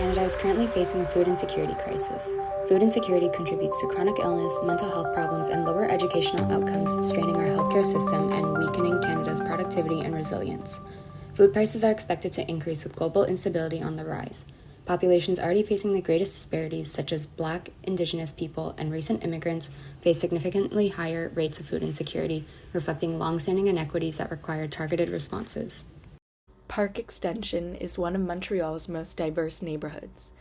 Canada is currently facing a food insecurity crisis. Food insecurity contributes to chronic illness, mental health problems, and lower educational outcomes, straining our healthcare system and weakening Canada's productivity and resilience. Food prices are expected to increase with global instability on the rise. Populations already facing the greatest disparities, such as Black, Indigenous people, and recent immigrants, face significantly higher rates of food insecurity, reflecting long-standing inequities that require targeted responses. Parc-Extension is one of Montreal's most diverse neighborhoods.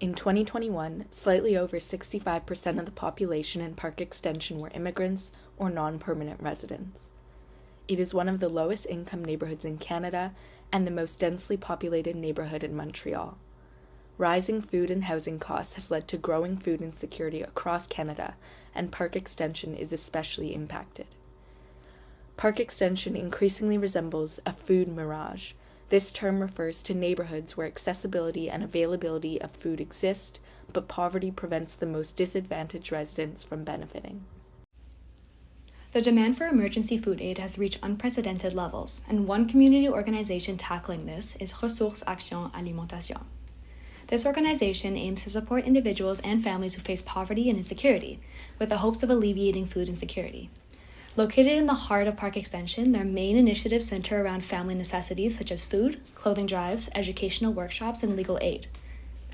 In 2021, slightly over 65% of the population in Parc-Extension were immigrants or non-permanent residents. It is one of the lowest income neighborhoods in Canada and the most densely populated neighborhood in Montreal. Rising food and housing costs has led to growing food insecurity across Canada, and Parc-Extension is especially impacted. Parc-Extension increasingly resembles a food mirage. This term refers to neighborhoods where accessibility and availability of food exist, but poverty prevents the most disadvantaged residents from benefiting. The demand for emergency food aid has reached unprecedented levels, and one community organization tackling this is Ressources Action Alimentation. This organization aims to support individuals and families who face poverty and insecurity, with the hopes of alleviating food insecurity. Located in the heart of Parc-Extension, their main initiatives center around family necessities such as food, clothing drives, educational workshops, and legal aid.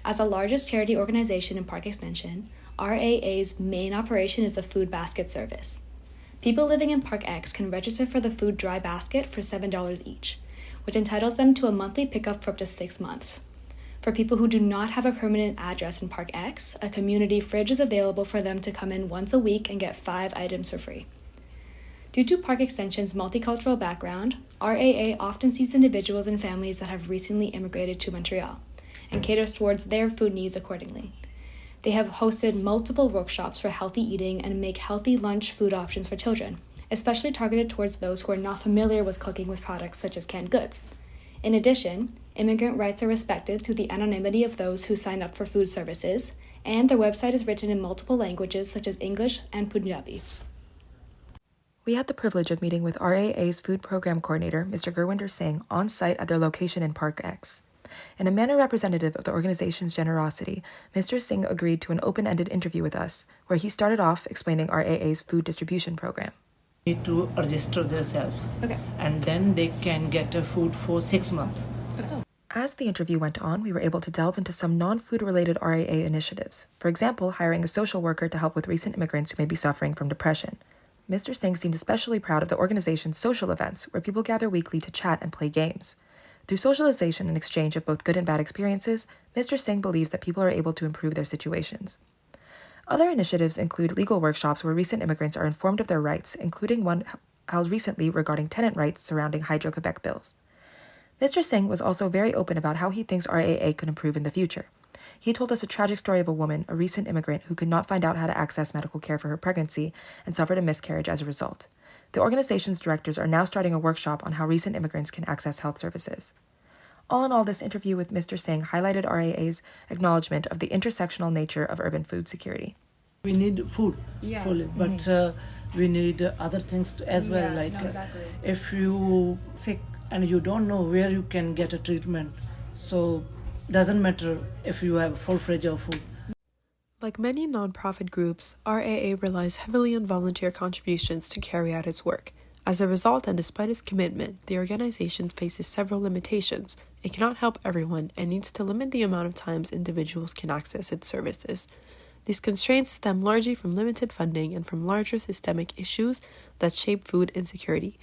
As the largest charity organization in Parc-Extension, RAA's main operation is the food basket service. People living in Parc-Ex can register for the food dry basket for $7 each, which entitles them to a monthly pickup for up to 6 months. For people who do not have a permanent address in Parc-Ex, a community fridge is available for them to come in once a week and get 5 items for free. Due to Parc-Extension's multicultural background, RAA often sees individuals and families that have recently immigrated to Montreal and caters towards their food needs accordingly. They have hosted multiple workshops for healthy eating and make healthy lunch food options for children, especially targeted towards those who are not familiar with cooking with products such as canned goods. In addition, immigrant rights are respected through the anonymity of those who sign up for food services, and their website is written in multiple languages such as English and Punjabi. We had the privilege of meeting with RAA's food program coordinator, Mr. Gurwinder Singh, on site at their location in Parc-Ex. In a manner representative of the organization's generosity, Mr. Singh agreed to an open-ended interview with us, where he started off explaining RAA's food distribution program. Need to register themselves, and then they can get a food for 6 months. As the interview went on, we were able to delve into some non-food related RAA initiatives. For example, hiring a social worker to help with recent immigrants who may be suffering from depression. Mr. Singh seemed especially proud of the organization's social events, where people gather weekly to chat and play games. Through socialization and exchange of both good and bad experiences, Mr. Singh believes that people are able to improve their situations. Other initiatives include legal workshops where recent immigrants are informed of their rights, including one held recently regarding tenant rights surrounding Hydro-Quebec bills. Mr. Singh was also very open about how he thinks RAA could improve in the future. He told us a tragic story of a woman, a recent immigrant, who could not find out how to access medical care for her pregnancy and suffered a miscarriage as a result. The organization's directors are now starting a workshop on how recent immigrants can access health services. All in all, this interview with Mr. Singh highlighted RAA's acknowledgement of the intersectional nature of urban food security. We need food, but we need other things as well. Exactly. If you sick and you don't know where you can get a treatment, so doesn't matter if you have full fridge of food. Like many nonprofit groups, RAA relies heavily on volunteer contributions to carry out its work. As a result, and despite its commitment, the organization faces several limitations. It cannot help everyone and needs to limit the amount of times individuals can access its services. These constraints stem largely from limited funding and from larger systemic issues that shape food insecurity.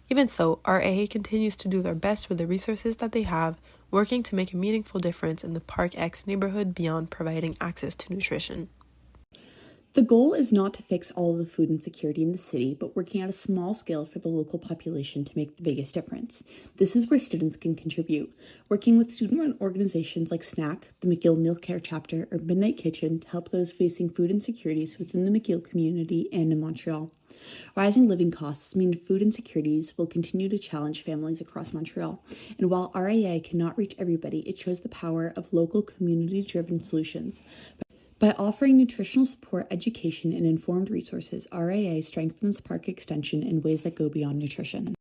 Even so, RAA continues to do their best with the resources that they have, working to make a meaningful difference in the Parc-Ex neighborhood beyond providing access to nutrition. The goal is not to fix all of the food insecurity in the city, but working at a small scale for the local population to make the biggest difference. This is where students can contribute, working with student-run organizations like SNAC, the McGill Meal Care Chapter, or Midnight Kitchen to help those facing food insecurities within the McGill community and in Montreal. Rising living costs mean food insecurities will continue to challenge families across Montreal, and while RAA cannot reach everybody, it shows the power of local community-driven solutions. By offering nutritional support, education, and informed resources, RAA strengthens Parc-Extension in ways that go beyond nutrition.